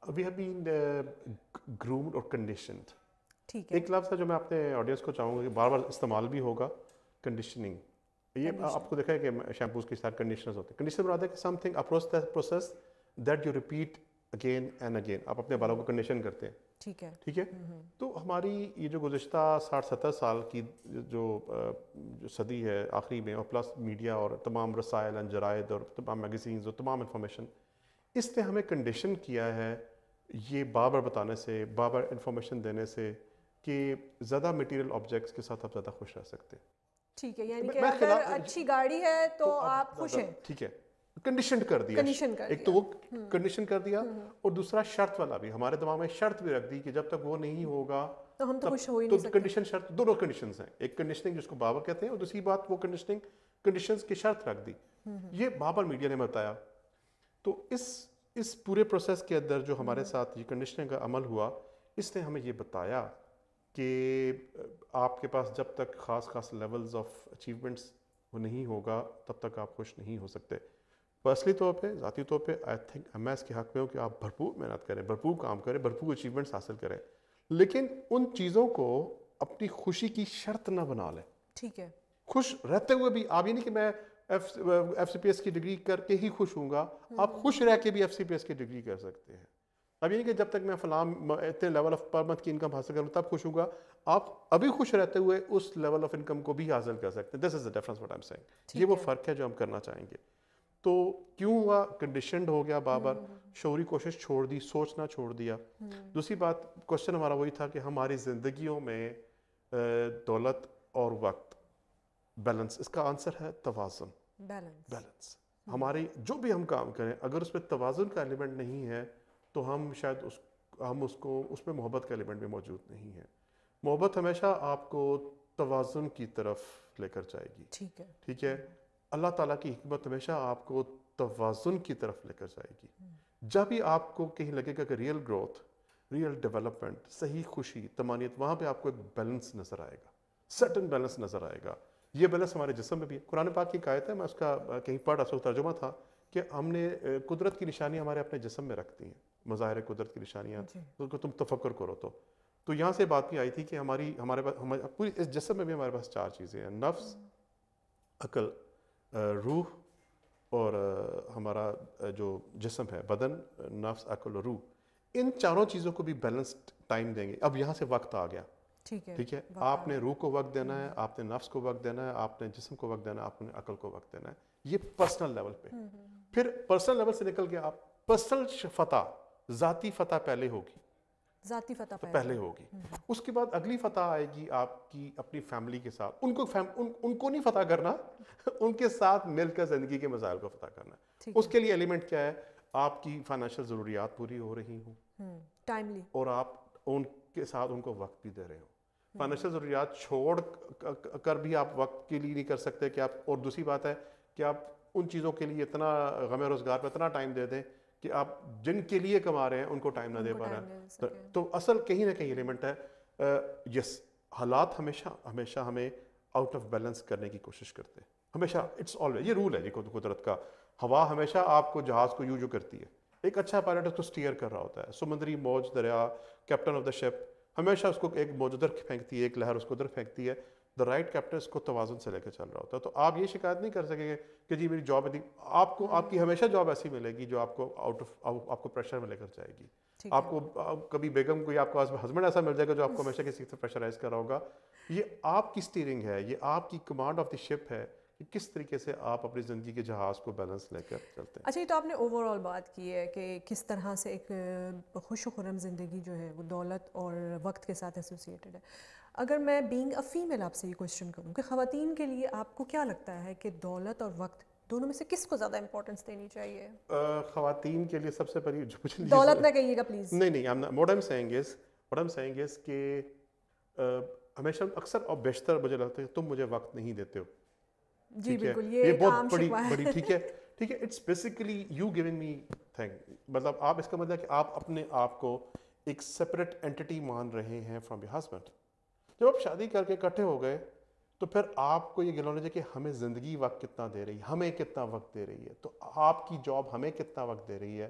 We have been groomed اور conditioned. ٹھیک ہے. ایک لفظ ہے جو میں اپنے آڈینس کو چاہوں گا کہ بار بار استعمال بھی ہوگا, کنڈیشننگ. یہ آپ کو دیکھا ہے کہ شیمپوز کے ساتھ کنڈیشنرز ہوتے ہیں. کنڈیشنر بناتے ہیں کہ some thing approach process that you repeat again and again. آپ اپنے بالوں کو کنڈیشن کرتے ہیں. ٹھیک ہے. ٹھیک ہے. تو ہماری یہ جو گزشتہ 60-70 سال کی جو صدی ہے آخری میں, اور پلس میڈیا اور تمام رسائل اینڈ جرائد اور تمام میگزینز اور تمام انفارمیشن, اس نے ہمیں کنڈیشن کیا ہے یہ بار بار بتانے سے, بار بار انفارمیشن دینے سے کہ زیادہ مٹیریل آبجیکٹس کے ساتھ آپ زیادہ خوش رہ سکتے ہیں. ٹھیک ہے, یعنی کہ اگر اچھی گاڑی ہے تو آپ خوش ہیں. ٹھیک ہے, کنڈیشنڈ کر دیا. ایک تو وہ کنڈیشن کر دیا, اور دوسرا شرط والا بھی. ہمارے دماغ میں شرط بھی رکھ دی کہ جب تک وہ نہیں ہوگا تو ہم تو خوش ہو ہی نہیں سکتے. کنڈیشن شرط دونوں کنڈیشنز ہیں. ایک کنڈیشننگ جس کو بابر کہتے ہیں, اور دوسری بات وہ کنڈیشننگ کنڈیشنز کی شرط رکھ دی. یہ بابر میڈیا نے بتایا. تو اس پورے پروسیس کے اندر جو ہمارے ساتھ یہ کنڈیشننگ کا عمل ہوا, اس نے ہمیں یہ بتایا کہ آپ کے پاس جب تک خاص لیولز آف اچیومنٹس وہ نہیں ہوگا تب تک آپ خوش نہیں ہو سکتے. پرسنلی طور پہ, ذاتی طور پہ آئی تھنک میں اس کے حق میں ہوں کہ آپ بھرپور محنت کریں, بھرپور کام کریں, بھرپور اچیومنٹس حاصل کریں, لیکن ان چیزوں کو اپنی خوشی کی شرط نہ بنا لیں. ٹھیک ہے. خوش رہتے ہوئے بھی آپ یہ نہیں کہ میں ایف سی پی ایس کی ڈگری کر کے ہی خوش ہوں گا, آپ خوش رہ کے بھی ایف سی پی ایس کی ڈگری کر سکتے ہیں. اب یہ نہیں کہ جب تک میں فلاں اتنے لیول آف پر منتھ کی انکم حاصل کروں تب خوش ہوں گا, آپ ابھی خوش رہتے ہوئے اس لیول آف انکم کو بھی حاصل کر سکتے ہیں. This is the difference what I am saying. یہ وہ فرق ہے جو ہم کرنا چاہیں گے. تو کیوں ہوا, کنڈیشنڈ ہو گیا بابر, شعوری کوشش چھوڑ دی, سوچنا چھوڑ دیا. دوسری بات, کوشچن ہمارا وہی تھا کہ ہماری زندگیوں میں دولت اور وقت بیلنس, اس کا آنسر ہے توازن. بیلنس. ہماری جو بھی ہم کام کریں اگر اس میں توازن کا ایلیمنٹ نہیں ہے تو ہم شاید اس میں محبت کا ایلیمنٹ بھی موجود نہیں ہے. محبت ہمیشہ آپ کو توازن کی طرف لے کر جائے گی. ٹھیک ہے. اللہ تعالیٰ کی حکمت ہمیشہ آپ کو توازن کی طرف لے کر جائے گی. جب بھی آپ کو کہیں لگے گا کہ ریئل گروتھ, ریئل ڈیولپمنٹ, صحیح خوشی, طمانینت, وہاں پہ آپ کو ایک بیلنس نظر آئے گا, سرٹن بیلنس نظر آئے گا. یہ بیلنس ہمارے جسم میں بھی ہے. قرآن پاک کی ایک آیت ہے, میں اس کا کہیں پڑھ رہا, ترجمہ تھا کہ ہم نے قدرت کی نشانیاں ہمارے اپنے جسم میں رکھتی ہیں, مظاہر قدرت کی نشانیاں, ان کو تم تفکر کرو. تو یہاں سے بات بھی آئی تھی کہ ہمارے پاس پوری اس جسم میں بھی ہمارے پاس 4 چیزیں ہیں, نفس, عقل, روح اور ہمارا جو جسم ہے, بدن, نفس, عقل اور روح. ان 4 چیزوں کو بھی بیلنسڈ ٹائم دیں گے. اب یہاں سے وقت آ گیا. ٹھیک ہے. آپ نے روح کو وقت دینا ہے, آپ نے نفس کو وقت دینا ہے, آپ نے جسم کو وقت دینا ہے, آپ نے عقل کو وقت دینا ہے. یہ پرسنل لیول پہ. پھر پرسنل لیول سے نکل کے آپ پرسنل فتح, ذاتی فتح پہلے ہوگی, ذاتی فتح پہلے ہوگی. اس کے بعد اگلی فتح آئے گی آپ کی اپنی فیملی کے ساتھ. ان کو نہیں فتح کرنا, ان کے ساتھ مل کر زندگی کے مسائل کو فتح کرنا. اس کے لیے ایلیمنٹ کیا ہے, آپ کی فائنینشیل ضروریات پوری ہو رہی ہوں ٹائملی, اور آپ ان کے ساتھ ان کو وقت بھی دے رہے ہو. فائنینشیل ضروریات چھوڑ کر بھی آپ وقت کے لیے نہیں کر سکتے کہ آپ, اور دوسری بات ہے کہ آپ ان چیزوں کے لیے اتنا غم روزگار پہ اتنا ٹائم دے دیں کہ آپ جن کے لیے کما رہے ہیں ان کو ٹائم نہ دے پا رہے ہیں. تو اصل کہیں نہ کہیں ایلیمنٹ ہے. یس, حالات ہمیشہ ہمیں آؤٹ آف بیلنس کرنے کی کوشش کرتے ہیں ہمیشہ. اٹس آلویز, یہ رول ہے یہ قدرت کا. ہوا ہمیشہ آپ کو جہاز کو یوں جو کرتی ہے. ایک اچھا پائلٹ اس کو اسٹیئر کر رہا ہوتا ہے. سمندری موج, دریا, کیپٹن آف دا شپ ہمیشہ اس کو ایک موج ادھر پھینکتی ہے, ایک لہر اس کو ادھر پھینکتی ہے. دا رائٹ کیپٹن اس کو توازن سے لے کے چل رہا ہوتا ہے. تو آپ یہ شکایت نہیں کر سکیں گے کہ جی میری جاب ہے. آپ کی ہمیشہ جاب ایسی ملے گی جو آپ کو آپ کو پریشر میں لے کر جائے گی. آپ کو کبھی بیگم کوئی آپ کو ہسبینڈ ایسا مل جائے گا جو آپ کو ہمیشہ کسی سے پریشرائز کر رہا ہوگا. یہ آپ کی اسٹیئرنگ ہے, یہ آپ کی کمانڈ آف دی شپ ہے کہ کس طریقے سے آپ اپنی زندگی کے جہاز کو بیلنس لے کر چلتے ہیں. اچھا, یہ تو آپ نے اوور آل بات کی ہے کہ کس طرح سے ایک خوش و خرم زندگی جو ہے وہ دولت اور وقت کے ساتھ ایسوسیٹڈ ہے. اگر میں بینگ اے فیمیل آپ سے یہ کوشچن کروں کہ خواتین کے لیے آپ کو کیا لگتا ہے کہ دولت اور وقت دونوں میں سے کس کو زیادہ امپورٹنس دینی چاہیے؟ خواتین کے لیے سب سے پہلی دولت نہ کہیے گا پلیز. نہیں, what I'm saying is کہ ہمیشہ اکثر اور بیشتر مجھے لگتا ہے کہ تم مجھے وقت نہیں دیتے ہو. جی بالکل, یہ بہت بڑی ٹھیک ہے. It's basically you giving me thing, مطلب آپ اس کا مطلب کہ آپ اپنے آپ کو ایک سپریٹ اینٹی مان رہے ہیں فرام یور ہسبینڈ. جب آپ شادی کر کے اکٹھے ہو گئے تو پھر آپ کو یہ گلونے ہے کہ ہمیں زندگی وقت کتنا دے رہی ہے, ہمیں کتنا وقت دے رہی ہے. تو آپ کی جاب ہمیں کتنا وقت دے رہی ہے,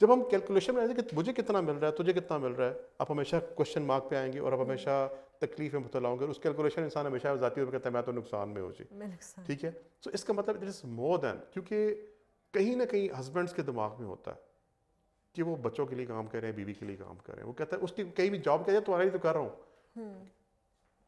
جب ہم کیلکولیشن میں آئیں گے کہ مجھے کتنا مل رہا ہے تجھے کتنا مل رہا ہے، آپ ہمیشہ کوشچن مارک پہ آئیں گے اور آپ ہمیشہ تکلیف میں مبتلا ہوں گے. اس کیلکولیشن انسان ہمیشہ ذاتی طور پہ کہتا ہے میں تو نقصان میں ہوں جی. ٹھیک ہے، تو اس کا مطلب اٹ از مور دین، کیونکہ کہیں نہ کہیں ہسبینڈس کے دماغ میں ہوتا ہے کہ وہ بچوں کے لیے کام کریں، بیوی کے لیے کام کریں. وہ کہتا ہے اس کی کہیں بھی جاب کہتے ہیں تمہارا ہی تو کر رہا ہوں.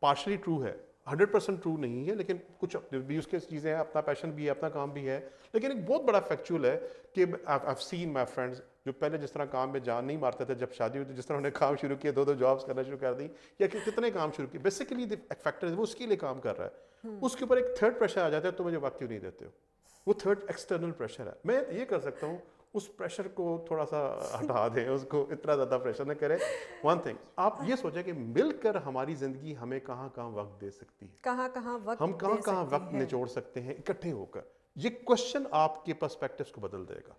پارشلی ٹرو ہے، 100% ٹرو نہیں ہے، لیکن کچھ بھی اس کے چیزیں ہیں، اپنا پیشن بھی ہے، اپنا کام بھی ہے. لیکن ایک بہت بڑا فیکچول ہے کہ I've seen my friends جو پہلے جس طرح کام میں جان نہیں مارتے تھے، جب شادی ہوئی تو جس طرح انہیں کام شروع کیا، 2 جابس کرنا شروع کر دی، یا کتنے کام شروع کیے. بیسیکلی ایک فیکٹر ہے وہ اس کے لیے کام کر رہا ہے. اس کے اوپر ایک تھرڈ پریشر آ جاتا ہے، تو مجھے وقت کیوں نہیں دیتے ہو. وہ تھرڈ ایکسٹرنل پریشر ہے. میں یہ کر سکتا ہوں اس پریشر کو تھوڑا سا ہٹا دیں، اس کو اتنا زیادہ پریشر نہ کریں. ون تھنگ آپ یہ سوچیں کہ مل کر ہماری زندگی ہمیں کہاں کہاں وقت دے سکتی ہے، کہاں وقت ہم کہاں وقت نچوڑ سکتے ہیں اکٹھے ہو کر. یہ کوشچن آپ کے پرسپیکٹیوز کو بدل دے گا.